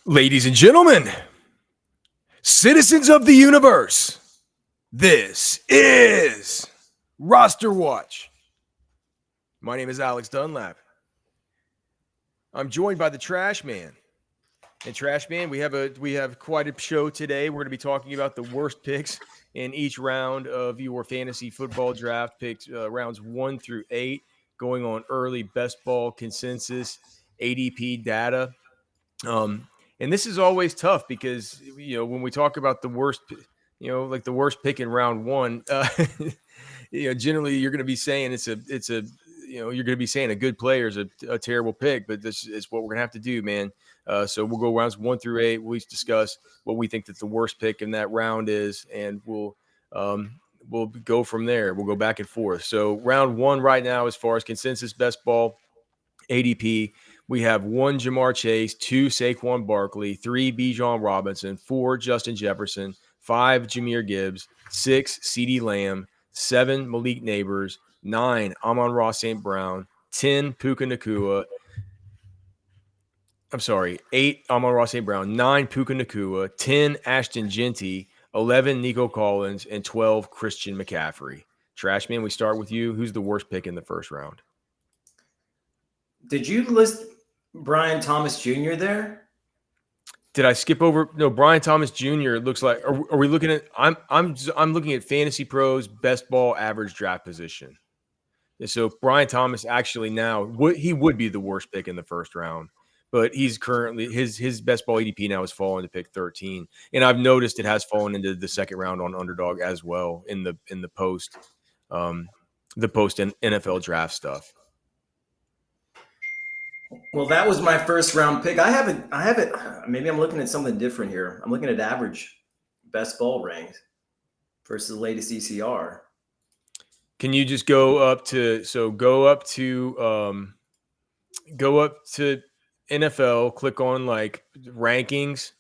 Ladies and gentlemen, citizens of the universe, this is Roster Watch. My name is Alex Dunlap. I'm joined by the Trash Man. And Trash Man, we have quite a show today. We're going to be talking about the worst picks in each round of your fantasy football draft picks, rounds 1 through 8, going on early best ball consensus, ADP data. And this is always tough because, when we talk about the worst, like the worst pick in round 1, generally you're going to be saying you're going to be saying a good player is a terrible pick, but this is what we're going to have to do, man. So we'll go rounds 1 through 8. We'll each discuss what we think that the worst pick in that round is, and we'll go from there. We'll go back and forth. So round 1 right now, as far as consensus best ball ADP, we have 1 Jamar Chase, 2 Saquon Barkley, 3 Bijan Robinson, 4 Justin Jefferson, 5 Jahmyr Gibbs, 6 CeeDee Lamb, 7 Malik Neighbors, 9 Amon-Ra St. Brown, 10 Puka Nacua. 8 Amon-Ra St. Brown, 9 Puka Nacua, 10 Ashton Genty, 11 Nico Collins, and 12 Christian McCaffrey. Trashman, we start with you. Who's the worst pick in the first round? Did you list Brian Thomas Jr. there? Did I skip over? No, Brian Thomas Jr. It looks like. Are we looking at? I'm looking at Fantasy Pros best ball average draft position. And so Brian Thomas actually now he would be the worst pick in the first round, but he's currently his best ball ADP now has fallen to pick 13, and I've noticed it has fallen into the second round on Underdog as well in the post NFL draft stuff. Well, that was my first round pick. I have it. Maybe I'm looking at something different here. I'm looking at average best ball ranked versus the latest ECR. Can you just go up to NFL, click on like rankings.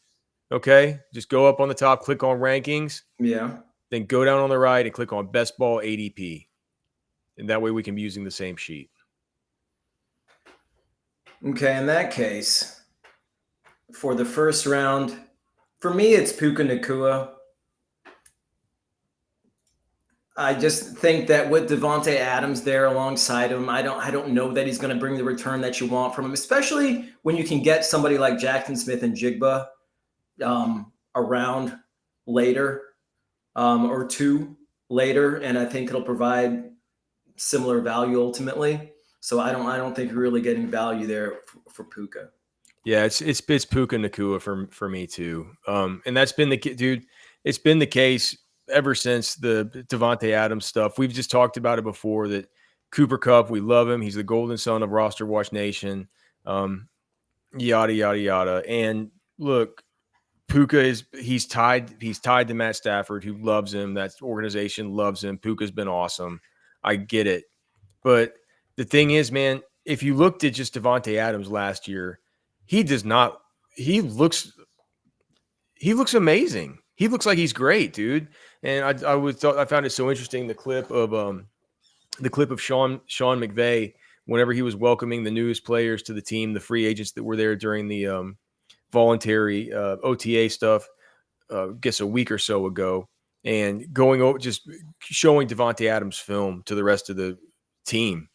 Okay. Just go up on the top, click on rankings. Yeah. Then go down on the right and click on best ball ADP. And that way we can be using the same sheet. Okay, in that case, for the first round, for me, it's Puka Nacua. I just think that with Devontae Adams there alongside him, I don't know that he's going to bring the return that you want from him, especially when you can get somebody like Jackson Smith and Jigba around later or 2 later, and I think it'll provide similar value ultimately. So I don't think you're really getting value there for Puka. Yeah, it's Puka Nacua for me too. And that's been it's been the case ever since the Devontae Adams stuff. We've just talked about it before that Cooper Kupp, we love him. He's the golden son of Roster Watch Nation. Yada yada yada. And look, Puka he's tied to Matt Stafford, who loves him. That organization loves him. Puka's been awesome. I get it. But the thing is, man, if you looked at just Devontae Adams last year, he looks amazing. He looks like he's great, dude. And I found it so interesting, the clip of Sean McVay whenever he was welcoming the newest players to the team, the free agents that were there during the voluntary OTA stuff, I guess a week or so ago, and going over just showing Devontae Adams film to the rest of the team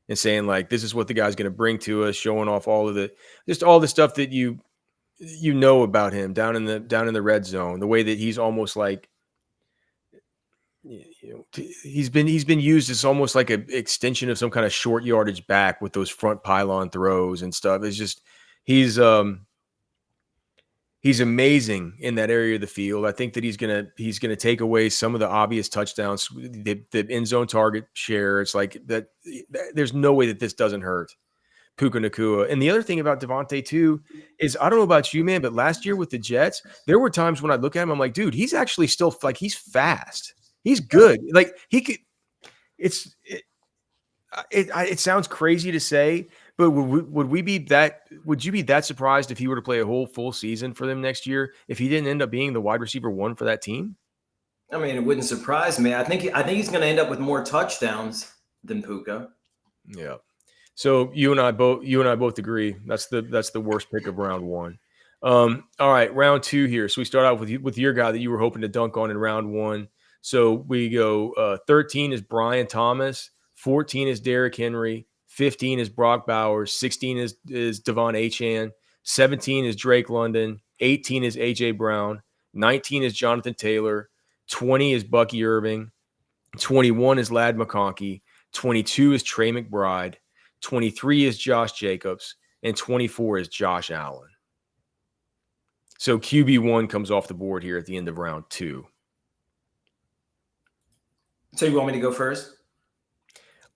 and saying like, this is what the guy's going to bring to us, showing off all the stuff that you know about him down in the red zone, the way that he's almost like, he's been used as almost like an extension of some kind of short yardage back with those front pylon throws and stuff. It's just he's amazing in that area of the field. I think that he's gonna take away some of the obvious touchdowns, the end zone target share. It's like that. There's no way that this doesn't hurt Puka Nacua. And the other thing about Devontae too is, I don't know about you, man, but last year with the Jets, there were times when I look at him, I'm like, dude, he's actually still like, he's fast. He's good. Like he could. It sounds crazy to say, but would you be that surprised if he were to play a whole full season for them next year if he didn't end up being the wide receiver 1 for that team? I mean, it wouldn't surprise me. I think he's going to end up with more touchdowns than Puka. Yeah. So you and I both agree that's the worst pick of round 1. All right, round 2 here. So we start out with your guy that you were hoping to dunk on in round 1. So we go 13 is Brian Thomas, 14 is Derrick Henry, 15 is Brock Bowers, 16 is Devon Achane, 17 is Drake London, 18 is AJ Brown, 19 is Jonathan Taylor, 20 is Bucky Irving, 21 is Ladd McConkey, 22 is Trey McBride, 23 is Josh Jacobs, and 24 is Josh Allen. So QB1 comes off the board here at the end of round 2. So you want me to go first?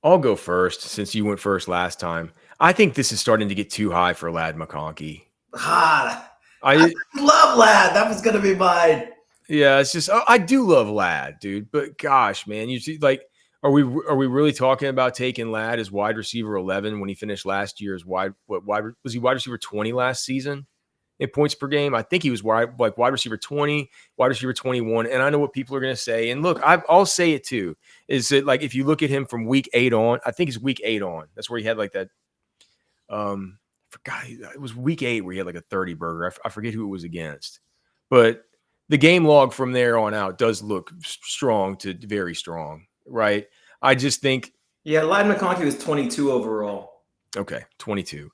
I'll go first since you went first last time. I think this is starting to get too high for Ladd McConkey. I love Ladd. That was going to be mine. Yeah, it's just I do love Ladd, dude. But gosh, man, you see, like, are we really talking about taking Ladd as wide receiver 11 when he finished last year as wide was he wide receiver 20 last season in points per game? I think he was wide receiver 20, wide receiver 21. And I know what people are going to say. And look, I'll say it too. Is that, like, if you look at him from week 8 on, I think it's week 8 on. That's where he had like that. I forgot it was week 8 where he had like a 30 burger. I forget who it was against, but the game log from there on out does look strong to very strong, right? I just think. Yeah, Ladd McConkey was 22 overall. Okay, 22.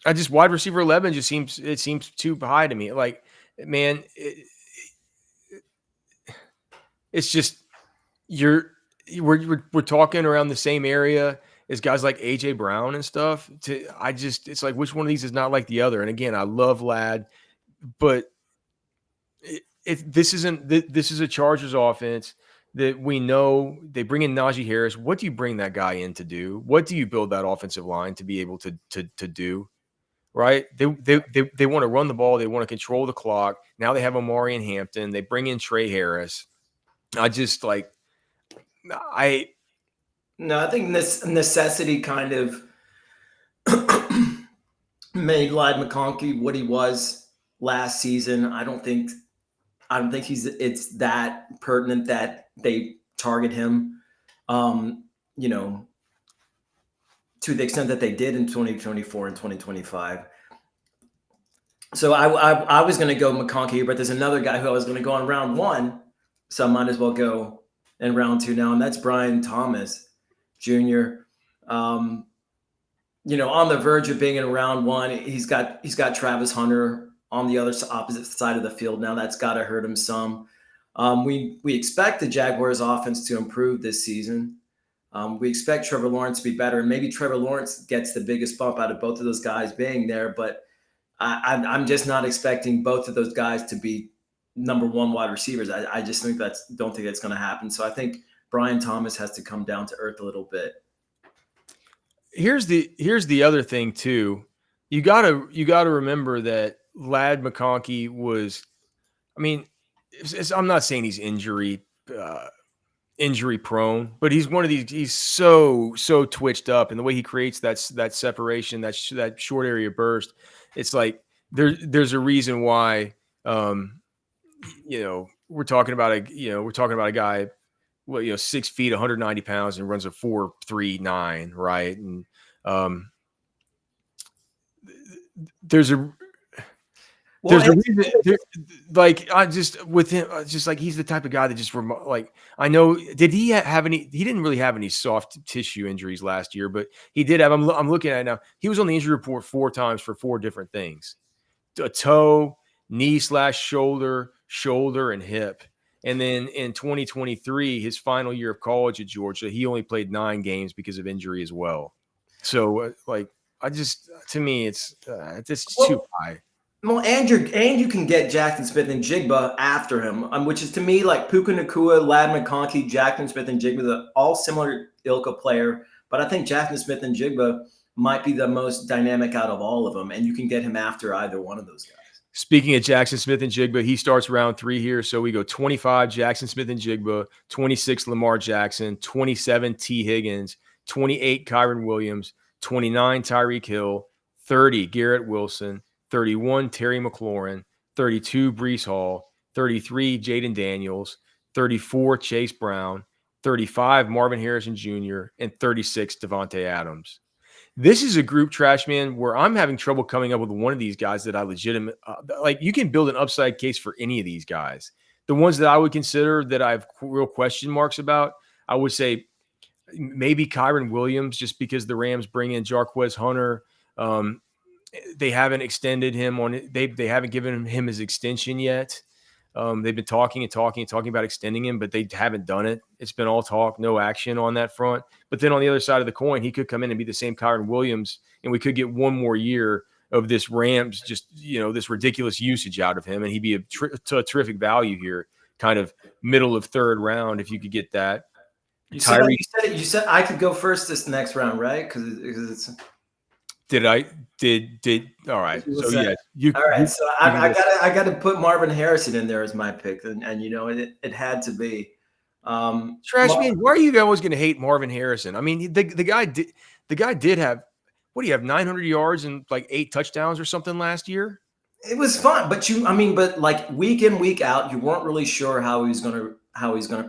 I just wide receiver 11 just seems too high to me. Like, man, it's just we're talking around the same area as guys like AJ Brown and stuff. It's like, which one of these is not like the other? And again, I love Ladd, but this is a Chargers offense that we know they bring in Najee Harris. What do you bring that guy in to do? What do you build that offensive line to be able to do? Right? They want to run the ball. They want to control the clock. Now they have Amari and Hampton. They bring in Trey Harris. I think this necessity kind of made Ladd McConkey what he was last season. I don't think it's that pertinent that they target him, to the extent that they did in 2024 and 2025. So I was going to go McConkey, but there's another guy who I was going to go on round 1. So I might as well go in round 2 now. And that's Brian Thomas Jr. On the verge of being in round 1, he's got Travis Hunter on the opposite side of the field. Now that's got to hurt him some. We expect the Jaguars offense to improve this season. We expect Trevor Lawrence to be better, and maybe Trevor Lawrence gets the biggest bump out of both of those guys being there. But I'm just not expecting both of those guys to be number 1 wide receivers. I just don't think that's going to happen. So I think Brian Thomas has to come down to earth a little bit. Here's the other thing too. You gotta remember that Ladd McConkey was. I mean, I'm not saying he's injury prone, but he's one of these. He's so twitched up, and the way he creates that separation, that short area burst. It's like there's a reason why. We're talking about a guy, 6 feet, 190 pounds, and runs a 4.39, right? And there's a reason. With him, just like he's the type of guy that just I know. Did he have any? He didn't really have any soft tissue injuries last year, but he did have. I'm looking at it now. He was on the injury report 4 times for 4 different things: a toe, knee/shoulder, shoulder, and hip. And then in 2023, his final year of college at Georgia, he only played 9 games because of injury as well. So, to me, it's too high. Well, and you can get Jackson Smith and Jigba after him, which is to me like Puka Nacua, Ladd McConkey, Jackson Smith and Jigba, they're all similar ilk of player. But I think Jackson Smith and Jigba might be the most dynamic out of all of them, and you can get him after either one of those guys. Speaking of Jackson Smith and Jigba, he starts round 3 here. So we go 25 Jackson Smith and Jigba, 26 Lamar Jackson, 27 T. Higgins, 28 Kyron Williams, 29 Tyreek Hill, 30 Garrett Wilson, 31 Terry McLaurin, 32 Breece Hall, 33 Jaden Daniels, 34 Chase Brown, 35 Marvin Harrison Jr., and 36 Devontae Adams. This is a group, trash man, where I'm having trouble coming up with one of these guys that I legitimate like. You can build an upside case for any of these guys. The ones that I would consider that I have real question marks about, I would say maybe Kyron Williams, just because the Rams bring in Jarquez Hunter. They haven't extended him on it. They haven't given him his extension yet. They've been talking about extending him, but they haven't done it. It's been all talk, no action on that front. But then on the other side of the coin, he could come in and be the same Kyron Williams, and we could get one more year of this Rams, just, this ridiculous usage out of him, and he'd be a terrific value here, kind of middle of third round if you could get that. You said I could go first this next round, right? Because it's. Did all right? So yeah, all right. So I got to put Marvin Harrison in there as my pick, and it had to be. Trash man, why are you always going to hate Marvin Harrison? I mean, the guy did have, what do you have, 900 yards and like 8 touchdowns or something last year? It was fun, but like week in, week out, you weren't really sure how he's gonna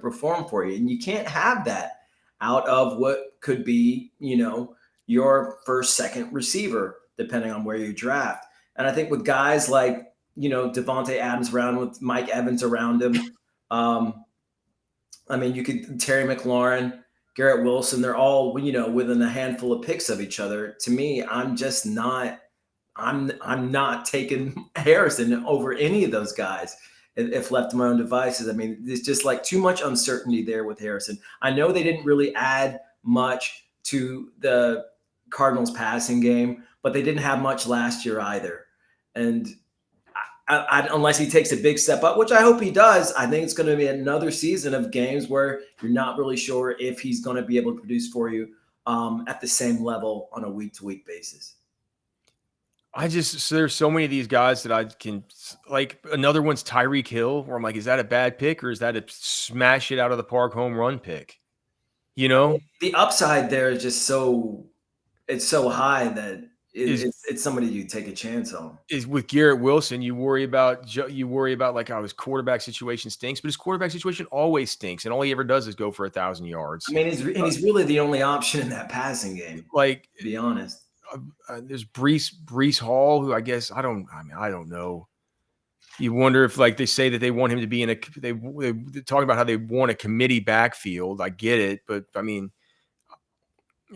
perform for you, and you can't have that out of what could be, your first, second receiver, depending on where you draft. And I think with guys like, Devontae Adams around, with Mike Evans around him, you could Terry McLaurin, Garrett Wilson, they're all, within a handful of picks of each other. To me, I'm not taking Harrison over any of those guys if left to my own devices. There's just like too much uncertainty there with Harrison. I know they didn't really add much to the Cardinals passing game, but they didn't have much last year either. And unless he takes a big step up, which I hope he does, I think it's going to be another season of games where you're not really sure if he's going to be able to produce for you at the same level on a week-to-week basis. So there's so many of these guys that I can, like, another one's Tyreek Hill, where I'm like, is that a bad pick or is that a smash it out of the park home run pick? The upside there is just so high that it's somebody you take a chance on. Is with Garrett Wilson, you worry about like how his quarterback situation stinks, but his quarterback situation always stinks, and all he ever does is go for 1,000 yards. He's really the only option in that passing game. Like, to be honest. There's Breece Hall, who I guess I don't know. You wonder if, like, they say that they want him to be in they're talking about how they want a committee backfield. I get it, but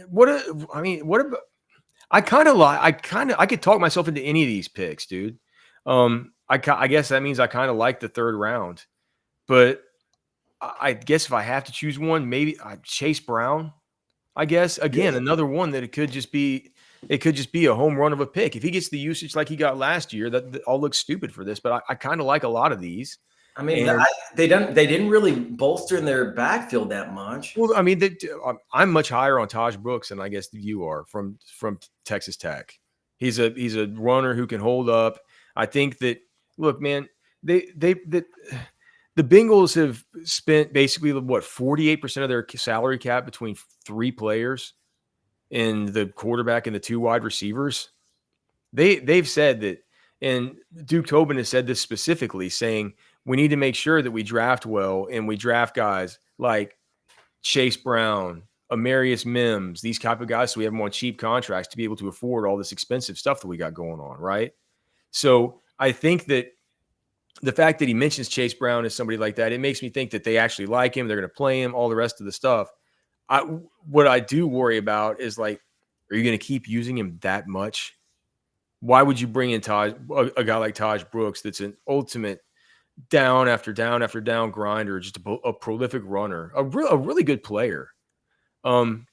what about? I could talk myself into any of these picks, dude. I guess that means I kind of like the third round, but I guess if I have to choose one, maybe Chase Brown. I guess again, another one that it could just be a home run of a pick. If he gets the usage like he got last year, that all looks stupid for this, but I kind of like a lot of these. They didn't really bolster in their backfield that much. Well, I'm much higher on Taj Brooks than I guess you are from Texas Tech. He's a runner who can hold up. I think that, look, man, the Bengals have spent basically 48% of their salary cap between 3 players and the quarterback and the 2 wide receivers. They've said that, and Duke Tobin has said this specifically, saying we need to make sure that we draft well and we draft guys like Chase Brown, Amarius Mims, these type of guys, so we have them on cheap contracts to be able to afford all this expensive stuff that we got going on, right? So I think that the fact that he mentions Chase Brown as somebody like that, it makes me think that they actually like him. They're going to play him, all the rest of the stuff. What I do worry about is, like, are you going to keep using him that much? Why would you bring in a guy like Taj Brooks that's an ultimate down after down after down grinder, just a prolific runner, a really good player, and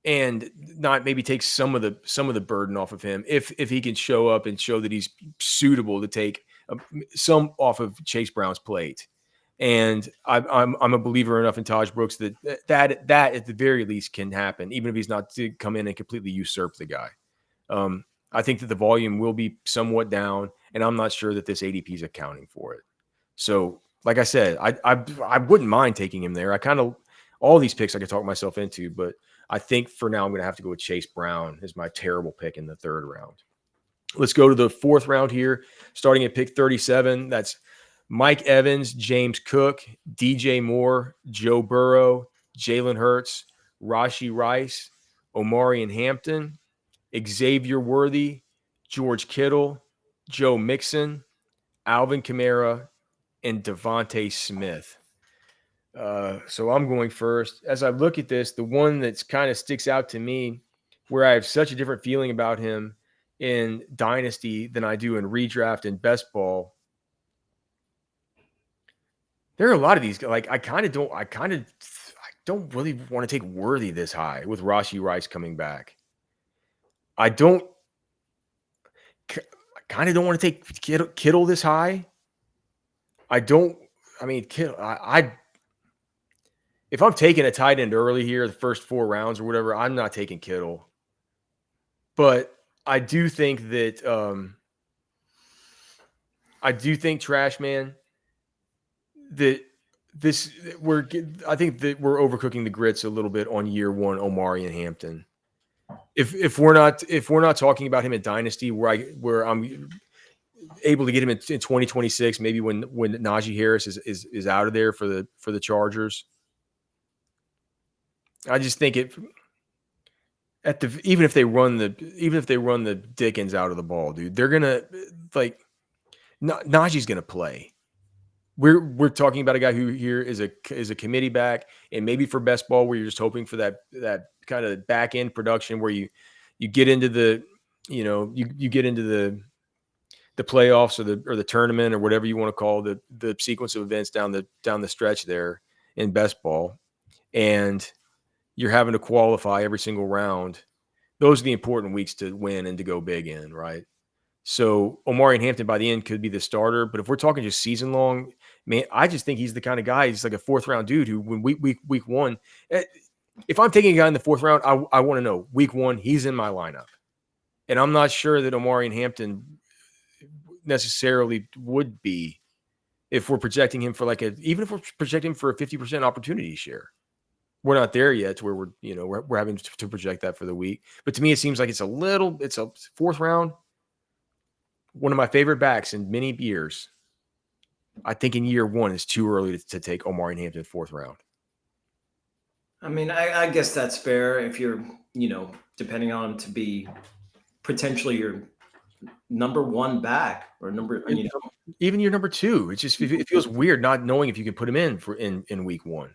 not maybe take some of the burden off of him if he can show up and show that he's suitable to take some off of Chase Brown's plate. And I'm a believer enough in Taj Brooks that at the very least can happen, even if he's not to come in and completely usurp the guy. I think that the volume will be somewhat down, and I'm not sure that this ADP is accounting for it. So, like I said, I wouldn't mind taking him there. All these picks I could talk myself into, but I think for now I'm going to have to go with Chase Brown as my terrible pick in the third round. Let's go to the fourth round here, starting at pick 37. That's Mike Evans, James Cook, DJ Moore, Joe Burrow, Jalen Hurts, Rashee Rice, Omarion Hampton, Xavier Worthy, George Kittle, Joe Mixon, Alvin Kamara, and Devontae Smith. So I'm going first. As I look at this, the one that's kind of sticks out to me, where I have such a different feeling about him in Dynasty than I do in redraft and best ball. There are a lot of these. Like I don't really want to take Worthy this high with Rashee Rice coming back. I kind of don't want to take Kittle this high. Kittle. If I'm taking a tight end early here, the first 4 rounds or whatever, I'm not taking Kittle. But I do think that Trash Man, I think that we're overcooking the grits a little bit on year 1 Omari and Hampton. If we're not talking about him in Dynasty where I'm able to get him in 2026, maybe when Najee Harris is out of there for the Chargers. I just think even if they run the Dickens out of the ball, dude, they're gonna Najee's gonna play. We're talking about a guy who here is a committee back, and maybe for best ball where you're just hoping for that kind of back end production where you get into the you get into the playoffs or the tournament or whatever you want to call the sequence of events down the stretch there in best ball, and you're having to qualify every single round. Those are the important weeks to win and to go big in, right? So Omari and Hampton by the end could be the starter, but if we're talking just season long, man, I just think he's the kind of guy. He's like a 4th round dude who, when week 1, if I'm taking a guy in the 4th round, I want to know week 1 he's in my lineup, and I'm not sure that Omari and Hampton necessarily would be if we're projecting him for even if we're projecting him for a 50% opportunity share. We're not there yet to where we're having to project that for the week. But to me, it seems like it's a 4th round. One of my favorite backs in many years. I think in year 1 it's too early to take Omari and Hampton 4th round. I mean, I guess that's fair if you're, depending on him to be potentially your number 1 back or even your number 2. It feels weird not knowing if you can put him in week 1.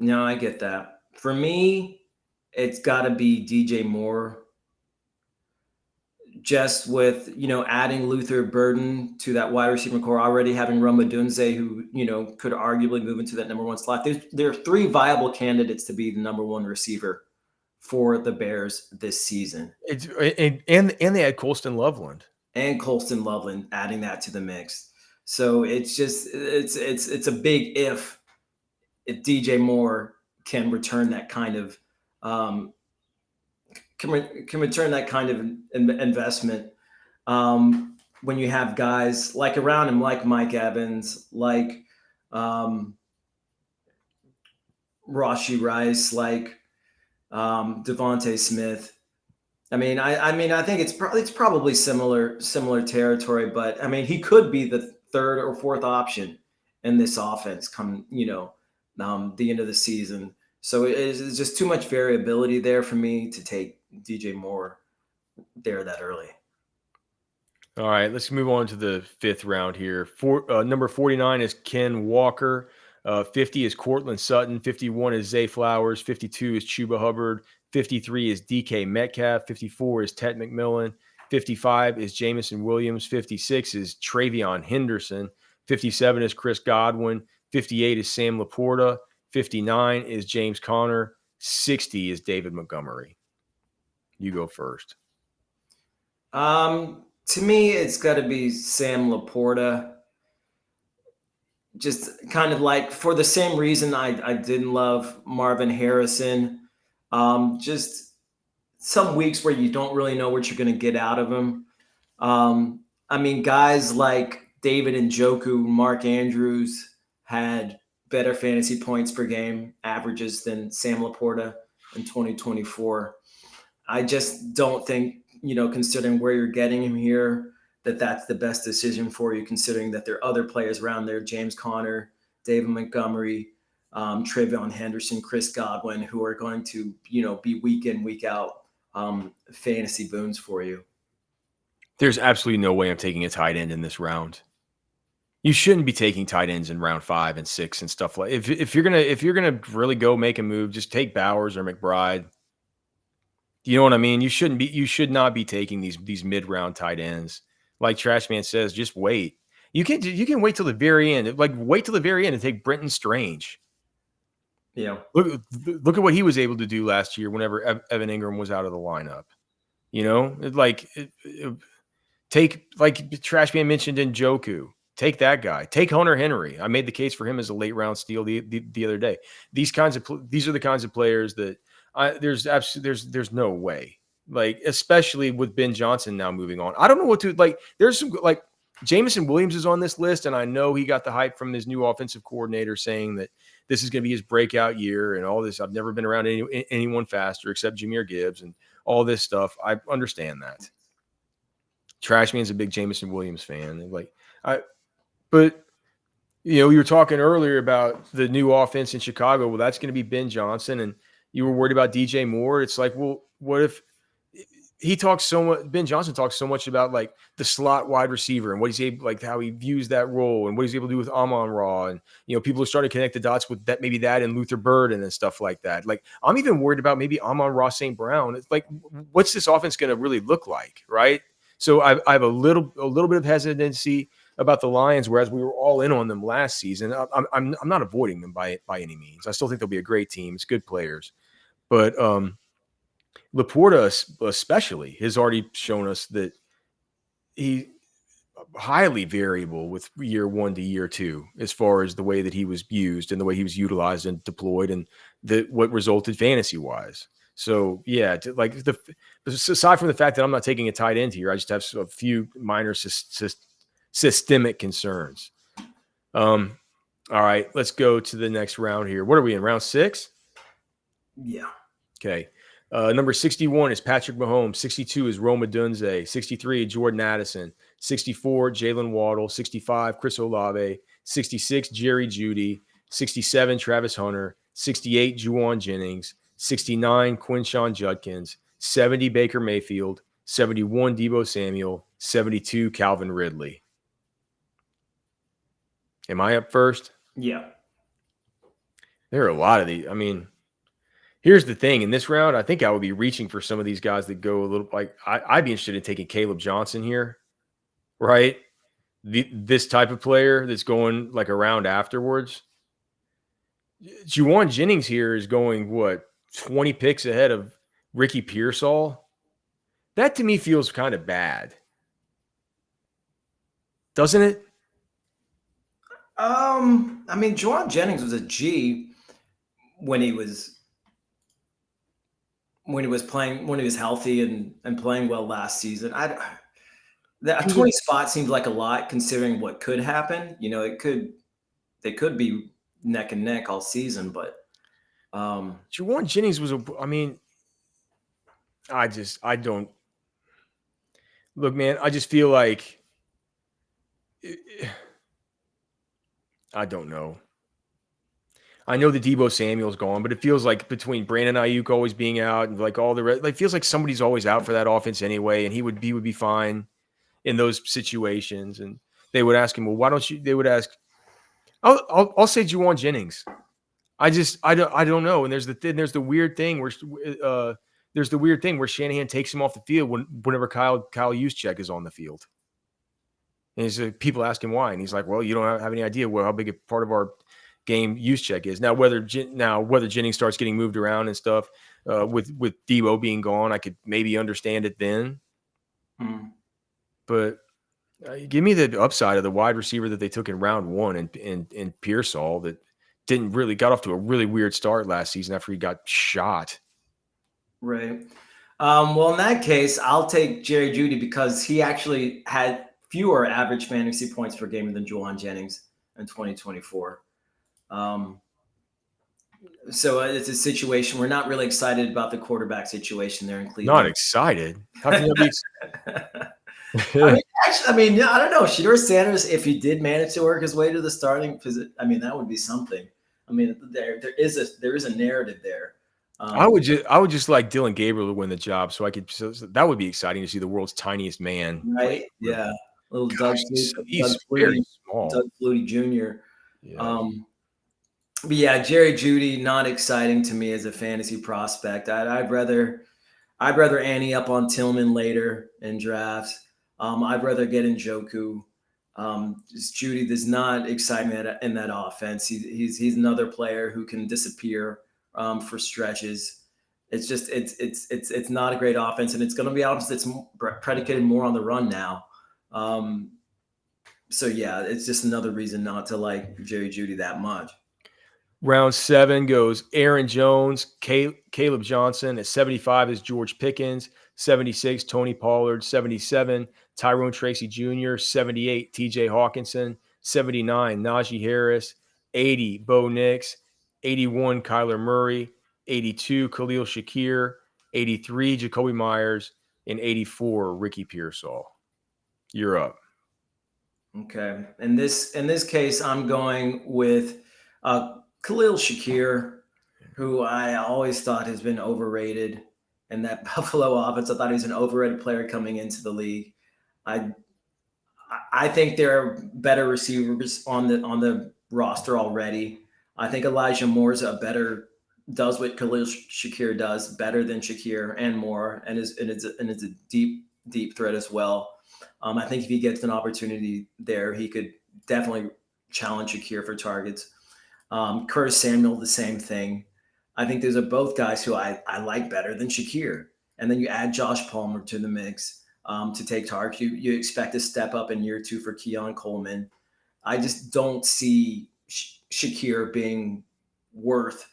No, I get that. For me, it's got to be DJ Moore. Just with, adding Luther Burden to that wide receiver core, already having Ramadunze, who, could arguably move into that number 1 slot. There are 3 viable candidates to be the number 1 receiver for the Bears this season. And they had Colston Loveland. And Colston Loveland, adding that to the mix. So it's just it's a big if DJ Moore can return that kind of can return that kind of investment when you have guys like around him, like Mike Evans, like Rashee Rice, like Devontae Smith. I mean, I think it's probably similar territory, but I mean, he could be the 3rd or 4th option in this offense come the end of the season. So it's just too much variability there for me to take DJ Moore there that early. All right, let's move on to the 5th round here. Number 49 is Ken Walker. 50 is Cortland Sutton. 51 is Zay Flowers. 52 is Chuba Hubbard. 53 is DK Metcalf. 54 is Ted McMillan. 55 is Jamison Williams. 56 is Travion Henderson. 57 is Chris Godwin. 58 is Sam Laporta. 59 is James Conner. 60 is David Montgomery. You go first. To me, it's got to be Sam Laporta. Just kind of like for the same reason I didn't love Marvin Harrison. Just some weeks where you don't really know what you're going to get out of him. I mean, guys like David Njoku, Mark Andrews had better fantasy points per game averages than Sam Laporta in 2024. I just don't think, considering where you're getting him here, that's the best decision for you, considering that there are other players around there, James Conner, David Montgomery, Travion Henderson, Chris Godwin, who are going to, be week in, week out fantasy boons for you. There's absolutely no way I'm taking a tight end in this round. You shouldn't be taking tight ends in round 5 and 6 and stuff like. If you're gonna really go make a move, just take Bowers or McBride. You know what I mean? You should not be taking these mid-round tight ends. Like Trashman says, just wait. You can wait till the very end. Like wait till the very end and take Brenton Strange. Yeah. Look at what he was able to do last year whenever Evan Ingram was out of the lineup. You know, take, like Trashman mentioned, Njoku. Take that guy. Take Hunter Henry. I made the case for him as a late round steal the other day. These are the kinds of players that there's no way. Like, especially with Ben Johnson now moving on. I don't know what to like. There's some like Jameson Williams is on this list, and I know he got the hype from his new offensive coordinator saying that this is going to be his breakout year and all this. I've never been around anyone faster except Jahmyr Gibbs and all this stuff. I understand that. Trashman's a big Jameson Williams fan. But you know, you were talking earlier about the new offense in Chicago. Well, that's going to be Ben Johnson, and you were worried about DJ Moore. It's like, well, what if he talks so much? Ben Johnson talks so much about like the slot wide receiver and what he's able, like how he views that role and what he's able to do with Amon-Ra, and you know, people are starting to connect the dots with that, maybe that and Luther Burden and stuff like that. Like, I'm even worried about maybe Amon-Ra St. Brown. It's like, what's this offense going to really look like, right? So I have a little bit of hesitancy about the Lions, whereas we were all in on them last season. I'm not avoiding them by any means. I still think they'll be a great team. It's good players, but Laporta especially has already shown us that he highly variable with year 1 to year 2 as far as the way that he was used and the way he was utilized and deployed and what resulted fantasy wise. So yeah, aside from the fact that I'm not taking a tight end here, I just have a few minor systemic concerns. All right, let's go to the next round here. What are we in, round 6? Yeah. Okay. Number 61 is Patrick Mahomes. 62 is Rome Odunze. 63, Jordan Addison. 64, Jalen Waddle. 65, Chris Olave. 66, Jerry Jeudy. 67, Travis Hunter. 68, Juwan Jennings. 69, Quinshon Judkins. 70, Baker Mayfield. 71, Deebo Samuel. 72, Calvin Ridley. Am I up first? Yeah. There are a lot of these. I mean, here's the thing. In this round, I think I would be reaching for some of these guys that go a little like I'd be interested in taking Caleb Johnson here, right? This type of player that's going like around afterwards. Juwan Jennings here is going, 20 picks ahead of Ricky Pearsall? That to me feels kind of bad. Doesn't it? I mean, Juwan Jennings was a G when he was playing, when he was healthy and playing well last season. That 20 spot seems like a lot considering what could happen. You know, they could be neck and neck all season, but Juwan Jennings was I don't look, man. I just feel like I don't know. I know the Deebo Samuel's gone, but it feels like between Brandon Ayuk always being out and like all the rest, like feels like somebody's always out for that offense anyway, and he would be fine in those situations. And they would ask him, well, why don't you? They would ask, I'll say Juwan Jennings. I don't know. And there's the weird thing where Shanahan takes him off the field whenever Kyle Juszczyk is on the field. And people ask him why, and he's like, well, you don't have any idea how big a part of our game Juszczyk is. Now whether Jennings starts getting moved around and stuff with Deebo being gone, I could maybe understand it then. But give me the upside of the wide receiver that they took in round 1 and Pearsall that didn't really got off to a really weird start last season after he got shot. Right. Well, in that case, I'll take Jerry Jeudy because he actually had fewer average fantasy points per game than Juwan Jennings in 2024. So it's a situation we're not really excited about the quarterback situation there in Cleveland. Not excited. How can you be? I mean, I don't know. Shedeur Sanders, if he did manage to work his way to the starting position, I mean, that would be something. I mean, there is a narrative there. I would just like Dylan Gabriel to win the job, so I could. So that would be exciting to see the world's tiniest man. Right? Yeah. Little Gosh, he's Doug very Flutie, small. Doug Flutie Jr. Yeah. But yeah, Jerry Jeudy, not exciting to me as a fantasy prospect. I'd rather ante up on Tillman later in drafts. I'd rather get Njoku. Just Judy does not excite me in that offense. He's another player who can disappear for stretches. It's just it's not a great offense, and it's going to be offense that's predicated more on the run now. So yeah, it's just another reason not to like Jerry Jeudy that much. Round 7 goes Aaron Jones, Caleb Johnson. At 75 is George Pickens. 76, Tony Pollard. 77, Tyrone Tracy Jr. 78, TJ Hawkinson. 79, Najee Harris. 80, Bo Nix. 81, Kyler Murray. 82, Khalil Shakir. 83, Jacoby Myers. And 84, Ricky Pearsall. You're up. Okay. In this case, I'm going with Khalil Shakir, who I always thought has been overrated in that Buffalo offense. I thought he was an overrated player coming into the league. I think there are better receivers on the roster already. I think Elijah Moore's does what Khalil Shakir does better than Shakir and more, and it's a deep threat as well. I think if he gets an opportunity there, he could definitely challenge Shakir for targets. Curtis Samuel, the same thing. I think those are both guys who I like better than Shakir. And then you add Josh Palmer to the mix to take targets. You expect a step up in year 2 for Keon Coleman. I just don't see Shakir being worth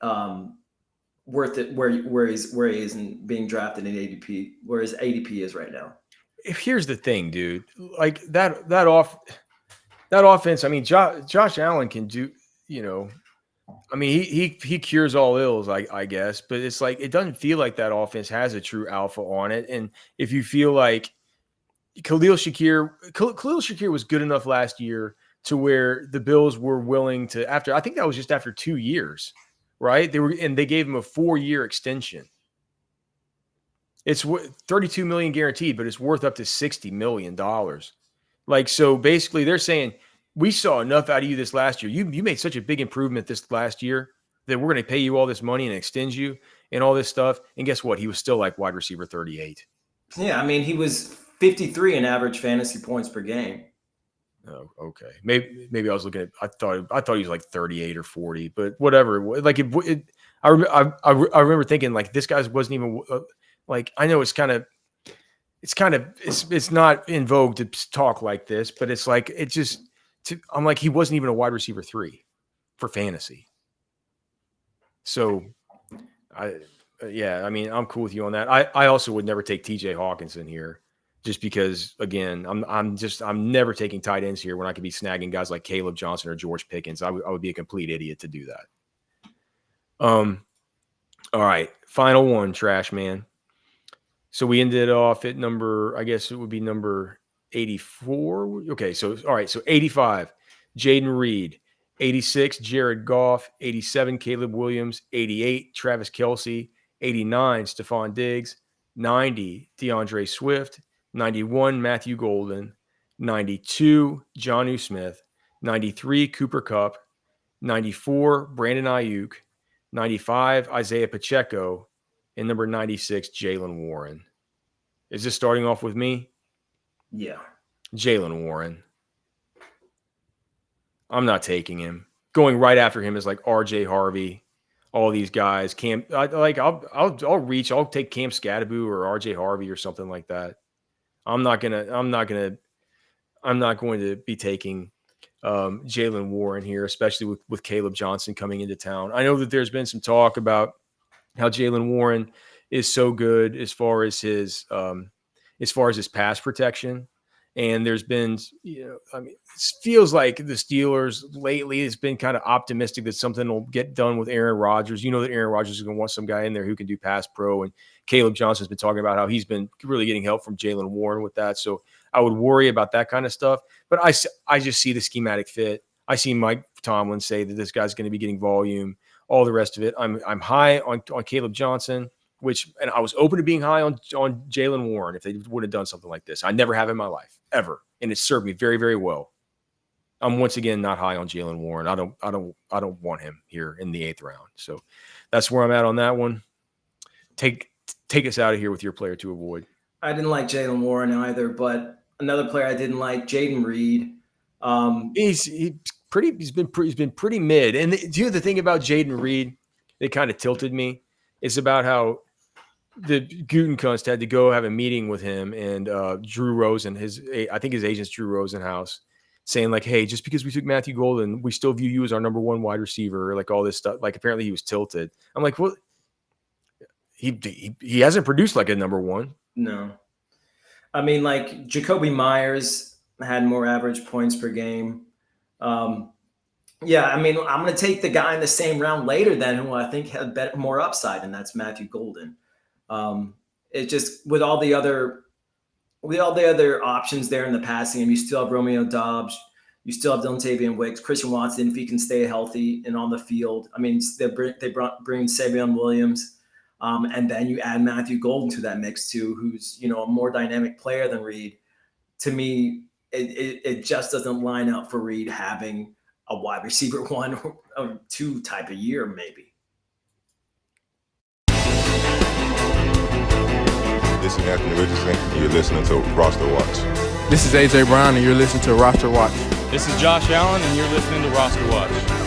it where he is and being drafted in ADP, where his ADP is right now. Here's the thing, dude. Like that offense. I mean, Josh Allen can do. I mean, he cures all ills, I guess. But it's like it doesn't feel like that offense has a true alpha on it. And if you feel like Khalil Shakir was good enough last year to where the Bills were willing to I think that was just after 2 years, right? They gave him a 4-year extension. It's $32 million guaranteed, but it's worth up to $60 million. Like, so basically they're saying, we saw enough out of you this last year. You made such a big improvement this last year that we're going to pay you all this money and extend you and all this stuff. And guess what? He was still like wide receiver 38. Yeah. I mean, he was 53 in average fantasy points per game. Oh, okay. Maybe I was looking at, I thought he was like 38 or 40, but whatever. Like I remember thinking like, this guy wasn't even like, I know it's not in vogue to talk like this, but it's like, I'm like, he wasn't even a wide receiver 3 for fantasy. So I mean, I'm cool with you on that. I also would never take TJ Hawkinson here just because, again, I'm never taking tight ends here when I could be snagging guys like Caleb Johnson or George Pickens. I would be a complete idiot to do that. All right. Final one, Trash Man. So we ended off at number, I guess it would be number 84. Okay, so all right, so 85, Jaden Reed. 86, Jared Goff. 87, Caleb Williams. 88, Travis Kelce. 89, Stephon Diggs. 90, DeAndre Swift. 91, Matthew Golden. 92, Jonnu Smith. 93, Cooper Kupp. 94, Brandon Ayuk. 95, Isaiah Pacheco. And number 96, Jaylen Warren. Is this starting off with me? Yeah. Jaylen Warren. I'm not taking him. Going right after him is like RJ Harvey, all these guys. I'll reach. I'll take Cam Scatterbu or RJ Harvey or something like that. I'm not going to be taking Jaylen Warren here, especially with Caleb Johnson coming into town. I know that there's been some talk about how Jaylen Warren is so good as far as his pass protection. And there's been, I mean, it feels like the Steelers lately has been kind of optimistic that something will get done with Aaron Rodgers. You know that Aaron Rodgers is going to want some guy in there who can do pass pro. And Caleb Johnson's been talking about how he's been really getting help from Jaylen Warren with that. So I would worry about that kind of stuff. But I just see the schematic fit. I see Mike Tomlin say that this guy's going to be getting volume all the rest of it. I'm high on Caleb Johnson, and I was open to being high on Jaylen Warren if they would have done something like this. I never have in my life ever, and it served me very, very well. I'm once again not high on Jaylen Warren. I don't want him here in the 8th round. So that's where I'm at on that one. Take us out of here with your player to avoid. I didn't like Jaylen Warren either, but another player I didn't like, Jaden Reed. He's been pretty mid. And the thing about Jaden Reed that kind of tilted me is about how the Gutekunst had to go have a meeting with him and Drew Rosen, I think his agent's Drew Rosenhaus, saying like, hey, just because we took Matthew Golden, we still view you as our number 1 wide receiver, like all this stuff. Like apparently he was tilted. I'm like, well, he hasn't produced like a number 1. No. I mean, like Jacoby Myers had more average points per game. Yeah, I mean, I'm going to take the guy in the same round later than who I think had more upside, and that's Matthew Golden. It just with all the other options there in the passing game, you still have Romeo Doubs, you still have Dontavian Wicks, Christian Watson if he can stay healthy and on the field. I mean, they bring Savion Williams, and then you add Matthew Golden to that mix too, who's a more dynamic player than Reed. To me, it just doesn't line up for Reed having a wide receiver 1 or 2 type of year, maybe. This is Anthony Richardson, and you're listening to RosterWatch. This is AJ Brown, and you're listening to RosterWatch. This is Josh Allen, and you're listening to RosterWatch.